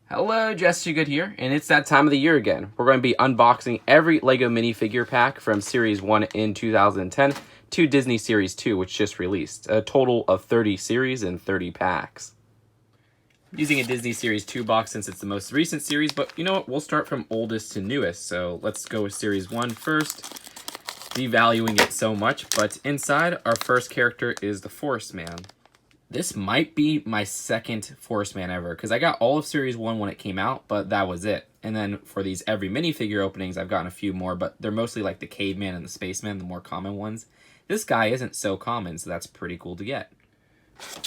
Hello, Jesse Good here, and it's that time of the year again. We're going to be unboxing every LEGO minifigure pack from Series 1 in 2010 to Disney Series 2, which just released. A total of 30 series and 30 packs. I'm using a Disney Series 2 box since it's the most recent series, but you know what? We'll start from oldest to newest. So let's go with Series 1 first, devaluing it so much, but inside, our first character is the Forest Man. This might be my second Forest Man ever, because I got all of Series 1 when it came out, but that was it. And then for these every minifigure openings, I've gotten a few more, but they're mostly like the Caveman and the Spaceman, the more common ones. This guy isn't so common, so that's pretty cool to get.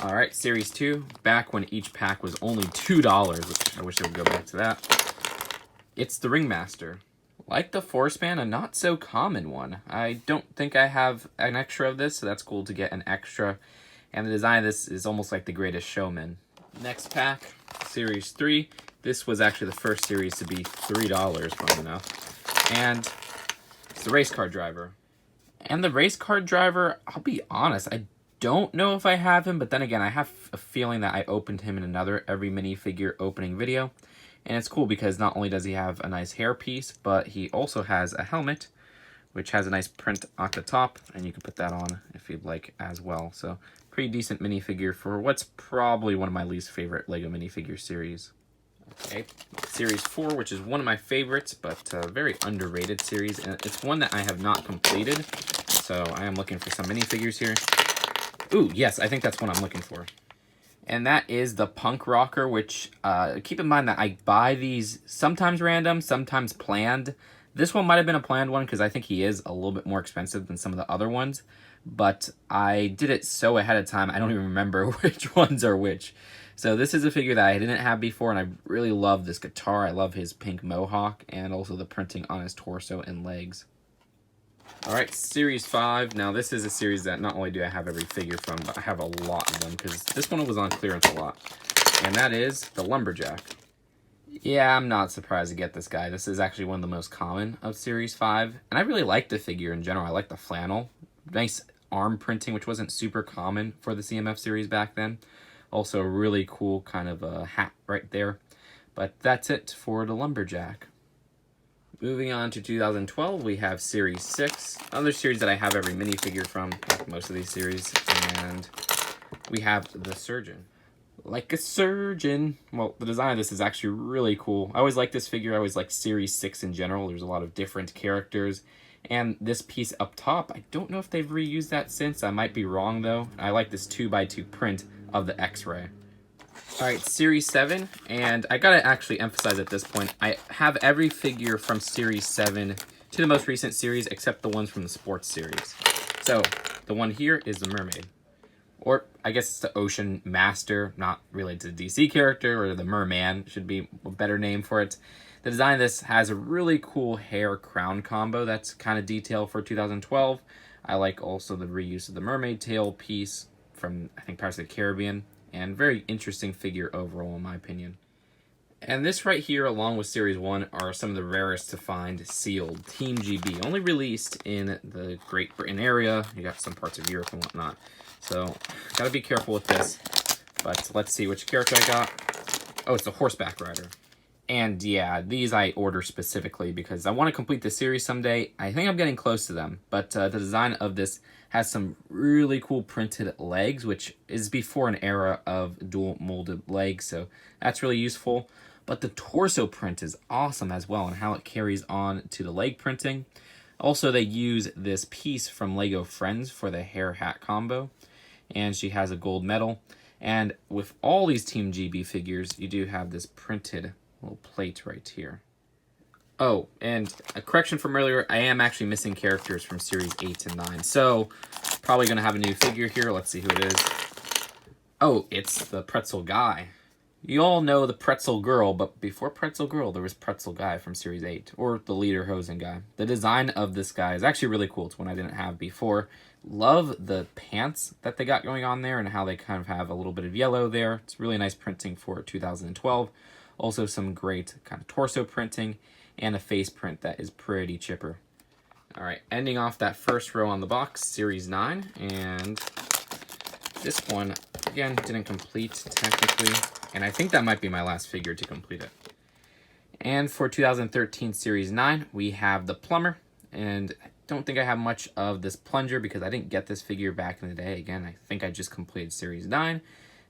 Alright, Series 2, back when each pack was only $2, which I wish they would go back to that. It's the Ringmaster. Like the Forest Man, a not so common one. I don't think I have an extra of this, so that's cool to get an extra. And the design of this is almost like The Greatest Showman. Next pack, Series 3. This was actually the first series to be $3, fun enough. And it's the race car driver. And the race car driver, I'll be honest, I don't know if I have him, but then again, I have a feeling that I opened him in another every minifigure opening video. And it's cool because not only does he have a nice hairpiece, but he also has a helmet, which has a nice print at the top, and you can put that on if you'd like as well. So pretty decent minifigure for what's probably one of my least favorite LEGO minifigure series. Okay, Series 4, which is one of my favorites, but a very underrated series, and it's one that I have not completed, so I am looking for some minifigures here. Ooh, yes, I think that's what I'm looking for. And that is the Punk Rocker, which, keep in mind that I buy these sometimes random, sometimes planned. This one might have been a planned one because I think he is a little bit more expensive than some of the other ones. But I did it so ahead of time, I don't even remember which ones are which. So this is a figure that I didn't have before, and I really love this guitar. I love his pink mohawk and also the printing on his torso and legs. Alright, Series 5. Now this is a series that not only do I have every figure from, but I have a lot of them because this one was on clearance a lot. And that is the Lumberjack. Yeah, I'm not surprised to get this guy. This is actually one of the most common of Series 5. And I really like the figure in general. I like the flannel. Nice arm printing, which wasn't super common for the CMF series back then. Also a really cool kind of a hat right there. But that's it for the Lumberjack. Moving on to 2012, we have Series 6. Another series that I have every minifigure from, like most of these series. And we have the Surgeon. Like a surgeon. Well, the design of this is actually really cool. I always like this figure. I always like Series 6 in general. There's a lot of different characters. And this piece up top, I don't know if they've reused that since. I might be wrong, though. I like this 2x2 print of the X-Ray. Alright, Series 7. And I gotta actually emphasize at this point, I have every figure from Series 7 to the most recent series, except the ones from the Sports series. So, the one here is the Mermaid. Or, I guess it's the Ocean Master, not related to the DC character, or the Merman should be a better name for it. The design of this has a really cool hair crown combo that's kind of detailed for 2012. I like also the reuse of the mermaid tail piece from, I think, Pirates of the Caribbean, and very interesting figure overall, in my opinion. And this right here, along with Series 1, are some of the rarest to find sealed Team GB, only released in the Great Britain area. You got some parts of Europe and whatnot. So, gotta be careful with this. But let's see which character I got. Oh, it's the Horseback Rider. And yeah, these I order specifically because I want to complete the series someday. I think I'm getting close to them. But the design of this has some really cool printed legs, which is before an era of dual molded legs. So that's really useful. But the torso print is awesome as well, and how it carries on to the leg printing. Also, they use this piece from LEGO Friends for the hair hat combo. And she has a gold medal. And with all these Team GB figures, you do have this printed little plate right here. Oh, and a correction from earlier, I am actually missing characters from Series 8 and 9. So, probably going to have a new figure here. Let's see who it is. Oh, it's the Pretzel Guy. You all know the Pretzel Girl, but before Pretzel Girl, there was Pretzel Guy from Series 8, or the Lederhosen guy. The design of this guy is actually really cool. It's one I didn't have before. Love the pants that they got going on there and how they kind of have a little bit of yellow there. It's really nice printing for 2012. Also some great kind of torso printing and a face print that is pretty chipper. All right, ending off that first row on the box, Series 9, and This one, again, didn't complete technically, and I think that might be my last figure to complete it. And for 2013 Series 9, we have the Plumber, and I don't think I have much of this Plunger because I didn't get this figure back in the day. Again, I think I just completed Series 9.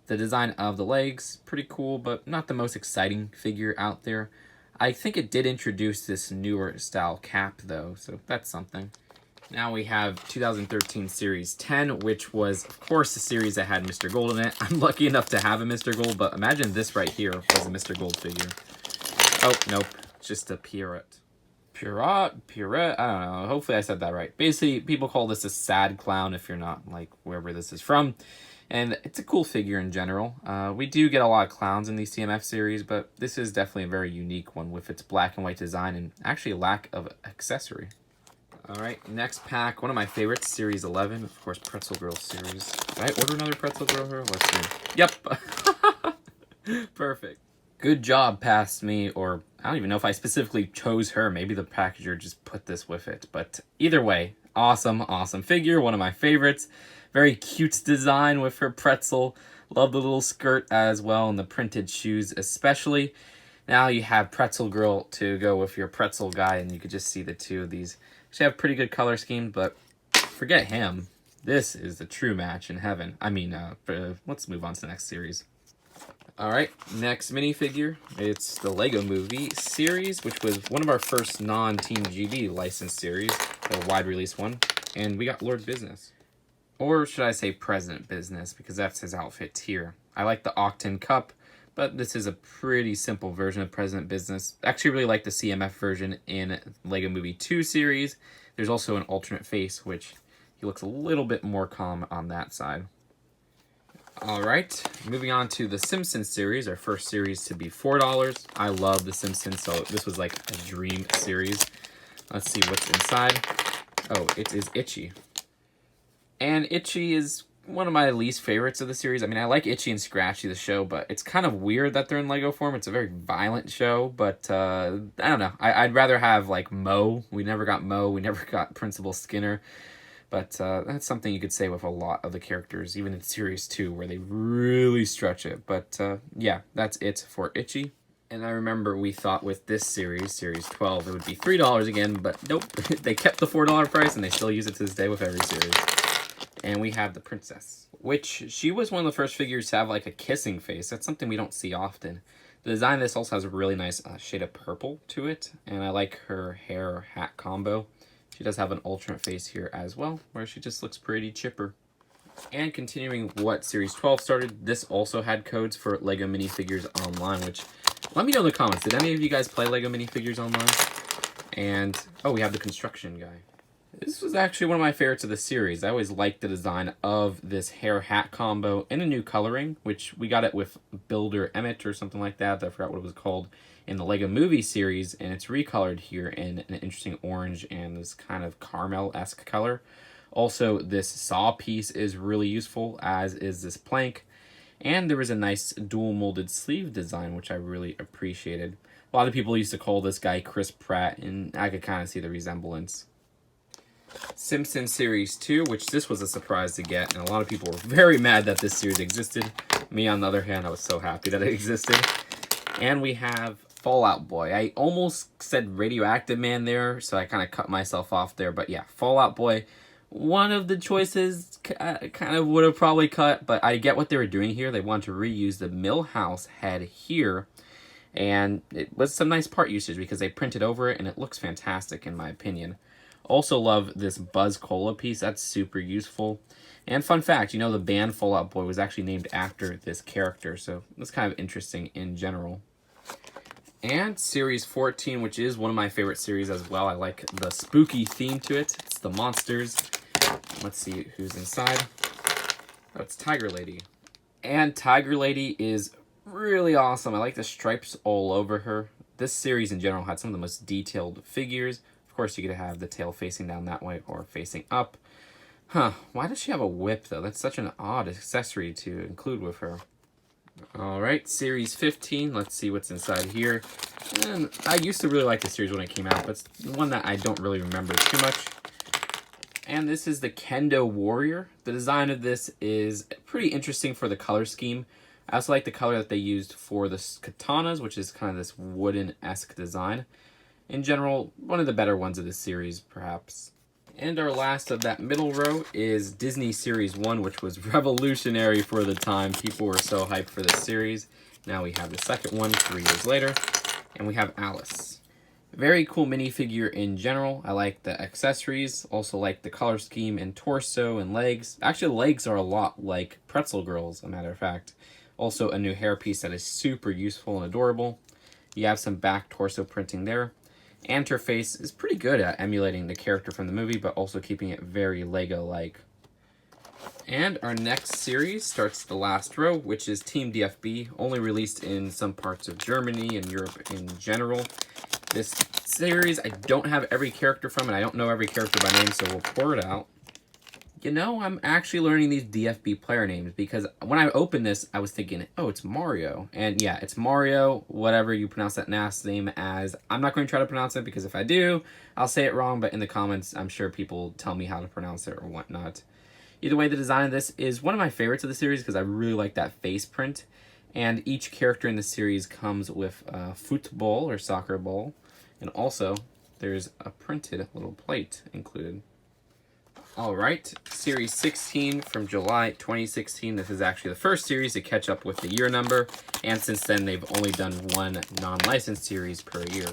The design of the legs, pretty cool, but not the most exciting figure out there. I think it did introduce this newer style cap, though, so that's something. Now we have 2013 Series 10, which was, of course, the series that had Mr. Gold in it. I'm lucky enough to have a Mr. Gold, but imagine this right here was a Mr. Gold figure. Oh, nope, just a Pierrot. Pierrot, I don't know. Hopefully I said that right. Basically, people call this a sad clown if you're not, like, wherever this is from. And it's a cool figure in general. We do get a lot of clowns in these CMF series, but this is definitely a very unique one with its black and white design and actually a lack of accessory. Alright, next pack. One of my favorites, Series 11. Of course, Pretzel Girl series. Did I order another Pretzel Girl here? Let's see. Yep. Perfect. Good job past me, or I don't even know if I specifically chose her. Maybe the packager just put this with it. But either way, awesome, awesome figure. One of my favorites. Very cute design with her pretzel. Love the little skirt as well and the printed shoes especially. Now you have Pretzel Girl to go with your Pretzel Guy, and you could just see the two of these. She have pretty good color scheme, but forget him. This is the true match in heaven. I mean, let's move on to the next series. Alright, next minifigure. It's the LEGO Movie series, which was one of our first non-Team GB licensed series, a wide release one. And we got Lord Business. Or should I say President Business, because that's his outfit here. I like the Octon Cup, but this is a pretty simple version of President Business. I actually really like the CMF version in LEGO Movie 2 series. There's also an alternate face, which he looks a little bit more calm on that side. Alright, moving on to the Simpsons series, our first series to be $4. I love the Simpsons, so this was like a dream series. Let's see what's inside. Oh, it is Itchy. And Itchy is one of my least favorites of the series. I mean, I like Itchy and Scratchy, the show, but it's kind of weird that they're in Lego form. It's a very violent show, but I don't know. I'd rather have, like, Mo. We never got Mo. We never got Principal Skinner. But that's something you could say with a lot of the characters, even in Series 2, where they really stretch it. But yeah, that's it for Itchy. And I remember we thought with this series, Series 12, it would be $3 again, but nope. They kept the $4 price, and they still use it to this day with every series. And we have the Princess, which she was one of the first figures to have like a kissing face. That's something we don't see often. The design of this also has a really nice shade of purple to it, and I like her hair hat combo. She does have an alternate face here as well, where she just looks pretty chipper. And continuing what Series 12 started, this also had codes for LEGO Minifigures Online, which, let me know in the comments, did any of you guys play LEGO Minifigures Online? And, oh, we have the construction guy. This was actually one of my favorites of the series. I always liked the design of this hair hat combo in a new coloring, which we got it with Builder Emmett or something like that. I forgot what it was called in the LEGO Movie series, and it's recolored here in an interesting orange and this kind of caramel-esque color. Also, this saw piece is really useful, as is this plank. And there was a nice dual molded sleeve design, which I really appreciated. A lot of people used to call this guy Chris Pratt, and I could kind of see the resemblance. Simpsons Series 2, which this was a surprise to get, and a lot of people were very mad that this series existed. Me, on the other hand, I was so happy that it existed. And we have Fallout Boy. I almost said Radioactive Man there, so I kind of cut myself off there. But yeah, Fallout Boy, one of the choices kind of would have probably cut, but I get what they were doing here. They wanted to reuse the Millhouse head here, and it was some nice part usage because they printed over it, and it looks fantastic in my opinion. Also love this Buzz Cola piece. That's super useful. And fun fact, you know, the band Fallout Boy was actually named after this character, so that's kind of interesting in general. And Series 14, which is one of my favorite series as well. I like the spooky theme to it. It's the monsters. Let's see who's inside. Oh, it's Tiger Lady. And Tiger Lady is really awesome. I like the stripes all over her. This series in general had some of the most detailed figures. Of course, you could have the tail facing down that way or facing up. Huh, why does she have a whip, though? That's such an odd accessory to include with her. Alright, Series 15. Let's see what's inside here. And I used to really like the series when it came out, but it's one that I don't really remember too much. And this is the Kendo Warrior. The design of this is pretty interesting for the color scheme. I also like the color that they used for the katanas, which is kind of this wooden-esque design. In general, one of the better ones of this series, perhaps. And our last of that middle row is Disney Series 1, which was revolutionary for the time. People were so hyped for this series. Now we have the second one 3 years later, and we have Alice. Very cool minifigure in general. I like the accessories, also like the color scheme and torso and legs. Actually, the legs are a lot like Pretzel Girl, as a matter of fact. Also a new hairpiece that is super useful and adorable. You have some back torso printing there. And her face is pretty good at emulating the character from the movie, but also keeping it very LEGO-like. And our next series starts the last row, which is Team DFB, only released in some parts of Germany and Europe in general. This series, I don't have every character from, and I don't know every character by name, so we'll pour it out. You know, I'm actually learning these DFB player names, because when I opened this, I was thinking, oh, it's Mario. And yeah, it's Mario, whatever you pronounce that last name as. I'm not going to try to pronounce it, because if I do, I'll say it wrong, but in the comments, I'm sure people tell me how to pronounce it or whatnot. Either way, the design of this is one of my favorites of the series, because I really like that face print. And each character in the series comes with a football or soccer ball. And also, there's a printed little plate included. Alright, Series 16 from July 2016. This is actually the first series to catch up with the year number, and since then they've only done one non-licensed series per year.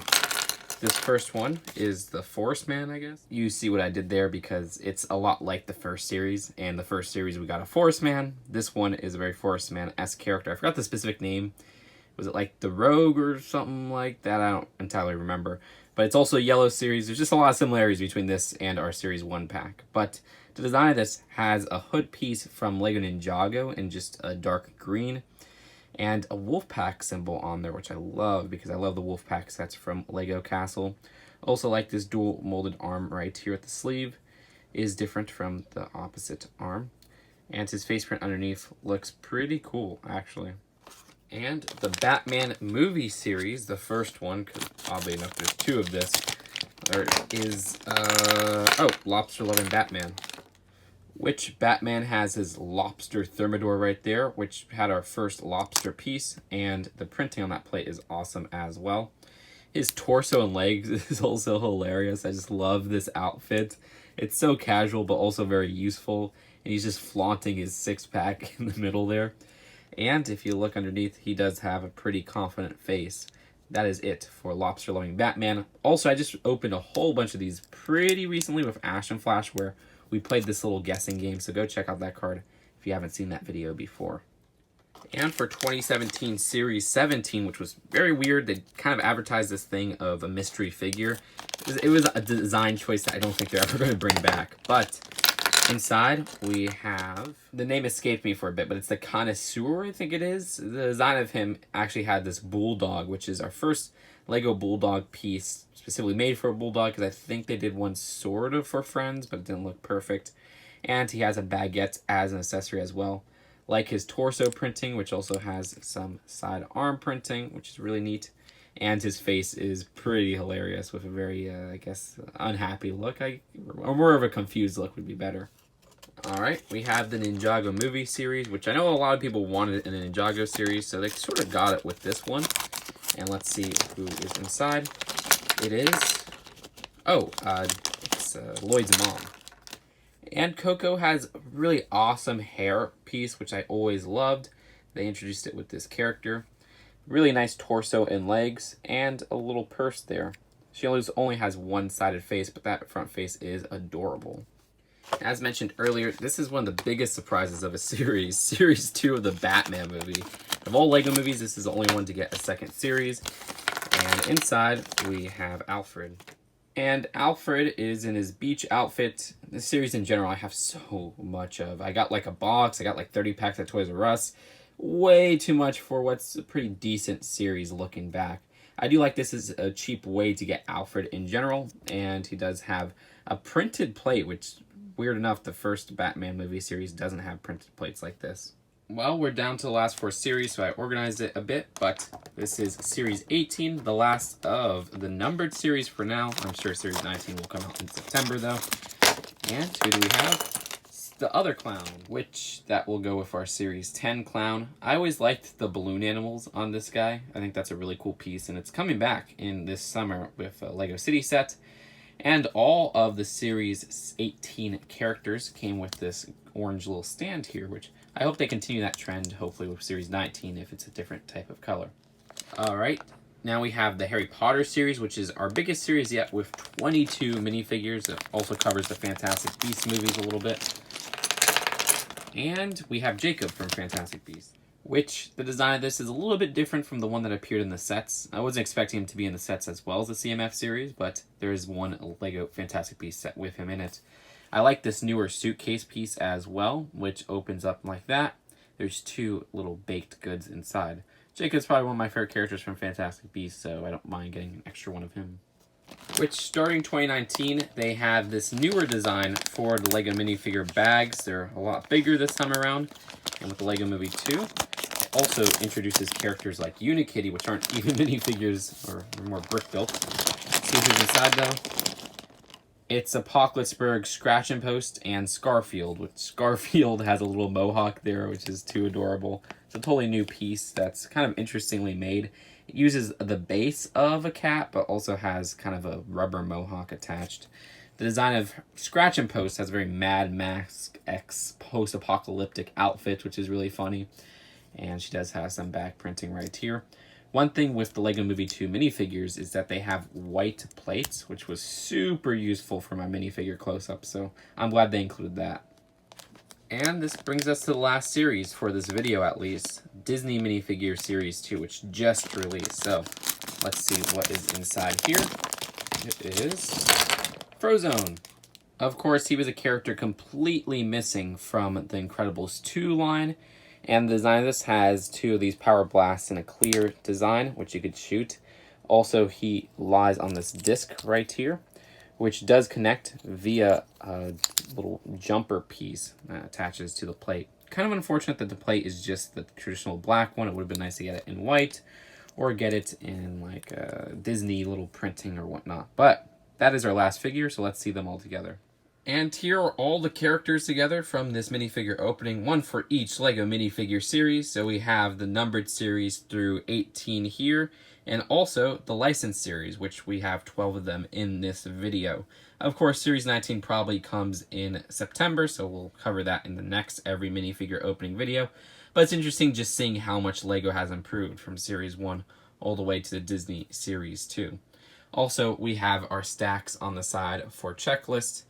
This first one is the Forest Man, I guess. You see what I did there because it's a lot like the first series, and the first series we got a Forest Man. This one is a very Forest Man-esque character. I forgot the specific name. Was it like the Rogue or something like that? I don't entirely remember. But it's also a yellow series. There's just a lot of similarities between this and our Series 1 pack. But the design of this has a hood piece from LEGO Ninjago in just a dark green. And a wolf pack symbol on there, which I love because I love the wolf pack sets from LEGO Castle. Also like this dual molded arm right here at the sleeve is different from the opposite arm. And his face print underneath looks pretty cool, actually. And the Batman Movie Series, the first one, because oddly enough there's 2 of this, there is, Lobster Loving Batman. Which Batman has his Lobster Thermidor right there, which had our first Lobster piece, and the printing on that plate is awesome as well. His torso and legs is also hilarious. I just love this outfit. It's so casual, but also very useful, and he's just flaunting his six-pack in the middle there. And if you look underneath, he does have a pretty confident face. That is it for Lobster Loving Batman. Also, I just opened a whole bunch of these pretty recently with Ash and Flash, where we played this little guessing game, so go check out that card if you haven't seen that video before. And for 2017 Series 17, which was very weird, they kind of advertised this thing of a mystery figure. It was a design choice that I don't think they're ever going to bring back, but inside, we have, the name escaped me for a bit, but it's the Connoisseur, I think it is. The design of him actually had this bulldog, which is our first LEGO bulldog piece, specifically made for a bulldog, because I think they did one sort of for Friends, but it didn't look perfect. And he has a baguette as an accessory as well. Like his torso printing, which also has some side arm printing, which is really neat. And his face is pretty hilarious with a very, I guess, unhappy look. Or more of a confused look would be better. Alright, we have the Ninjago Movie Series, which I know a lot of people wanted in the Ninjago series, so they sort of got it with this one. And let's see who is inside. It is... it's Lloyd's mom. And Coco has a really awesome hair piece, which I always loved. They introduced it with this character. Really nice torso and legs, and a little purse there. She only has one-sided face, but that front face is adorable. As mentioned earlier, this is one of the biggest surprises of a series. Series 2 of the Batman movie. Of all LEGO movies, this is the only one to get a second series. And inside, we have Alfred. And Alfred is in his beach outfit. This series in general, I have so much of. I got like a box. I got like 30 packs at Toys R Us. Way too much for what's a pretty decent series looking back. I do like this as a cheap way to get Alfred in general, and he does have a printed plate, which, weird enough, the first Batman movie series doesn't have printed plates like this. Well, we're down to the last 4 series, so I organized it a bit, but this is Series 18, the last of the numbered series for now. I'm sure Series 19 will come out in September, though. And who do we have? It's the other clown, which that will go with our Series 10 clown. I always liked the balloon animals on this guy. I think that's a really cool piece, and it's coming back in this summer with a LEGO City set. And all of the Series 18 characters came with this orange little stand here, which I hope they continue that trend, hopefully with Series 19 if it's a different type of color. Alright, now we have the Harry Potter series, which is our biggest series yet with 22 minifigures. It also covers the Fantastic Beasts movies a little bit. And we have Jacob from Fantastic Beasts, which the design of this is a little bit different from the one that appeared in the sets. I wasn't expecting him to be in the sets as well as the CMF series, but there is one LEGO Fantastic Beasts set with him in it. I like this newer suitcase piece as well, which opens up like that. There's two little baked goods inside. Jacob's probably one of my favorite characters from Fantastic Beasts, so I don't mind getting an extra one of him. Which, starting 2019, they have this newer design for the LEGO minifigure bags. They're a lot bigger this time around, and with the LEGO Movie 2. Also introduces characters like Unikitty, which aren't even minifigures, or more brick-built. See who's inside, though. It's Apocalypseburg, Scratch and Post, and Scarfield, which Scarfield has a little mohawk there, which is too adorable. It's a totally new piece that's kind of interestingly made. It uses the base of a cat, but also has kind of a rubber mohawk attached. The design of Scratch and Post has a very Mad Max-X post-apocalyptic outfit, which is really funny. And she does have some back printing right here. One thing with the LEGO Movie 2 minifigures is that they have white plates, which was super useful for my minifigure close-up, so I'm glad they included that. And this brings us to the last series, for this video at least, Disney Minifigure Series 2, which just released. So let's see what is inside here. It is Frozone. Of course, he was a character completely missing from the Incredibles 2 line. And the design of this has two of these power blasts in a clear design, which you could shoot. Also, he lies on this disc right here, which does connect via a little jumper piece that attaches to the plate. Kind of unfortunate that the plate is just the traditional black one. It would have been nice to get it in white, or get it in like a Disney little printing or whatnot. But that is our last figure, so let's see them all together. And here are all the characters together from this minifigure opening, one for each LEGO minifigure series. So we have the numbered series through 18 here, and also the licensed series, which we have 12 of them in this video. Of course, Series 19 probably comes in September, so we'll cover that in the next every minifigure opening video. But it's interesting just seeing how much LEGO has improved from Series 1 all the way to the Disney Series 2. Also, we have our stacks on the side for checklists,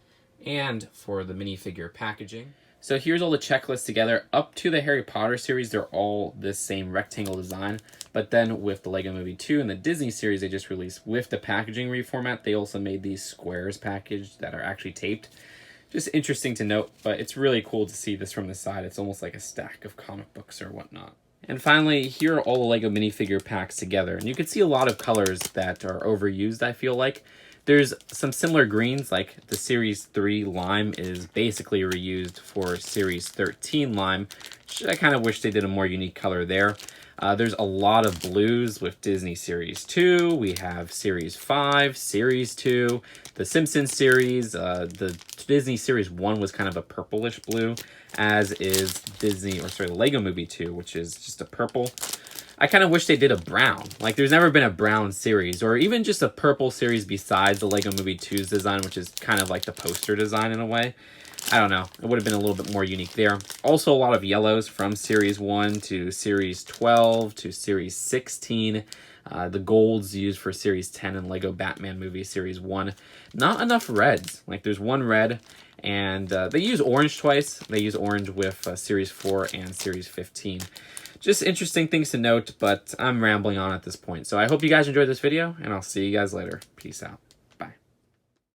and for the minifigure packaging. So here's all the checklists together. Up to the Harry Potter series, they're all this same rectangle design. But then with the LEGO Movie 2 and the Disney series they just released with the packaging reformat, they also made these squares packaged that are actually taped. Just interesting to note, but it's really cool to see this from the side. It's almost like a stack of comic books or whatnot. And finally, here are all the LEGO minifigure packs together. And you can see a lot of colors that are overused, I feel like. There's some similar greens, like the Series 3 Lime is basically reused for Series 13 Lime. I kind of wish they did a more unique color there. There's a lot of blues with Disney Series 2. We have Series 5, Series 2, the Simpsons series. The Disney Series 1 was kind of a purplish blue, as is the LEGO Movie 2, which is just a purple. I kind of wish they did a brown. Like, there's never been a brown series, or even just a purple series besides the LEGO Movie 2's design, which is kind of like the poster design in a way. I don't know. It would have been a little bit more unique there. Also, a lot of yellows from Series 1 to Series 12 to Series 16. The golds used for Series 10 and LEGO Batman Movie Series 1. Not enough reds. Like, there's one red, and they use orange twice. They use orange with Series 4 and Series 15. Just interesting things to note, but I'm rambling on at this point. So I hope you guys enjoyed this video, and I'll see you guys later. Peace out.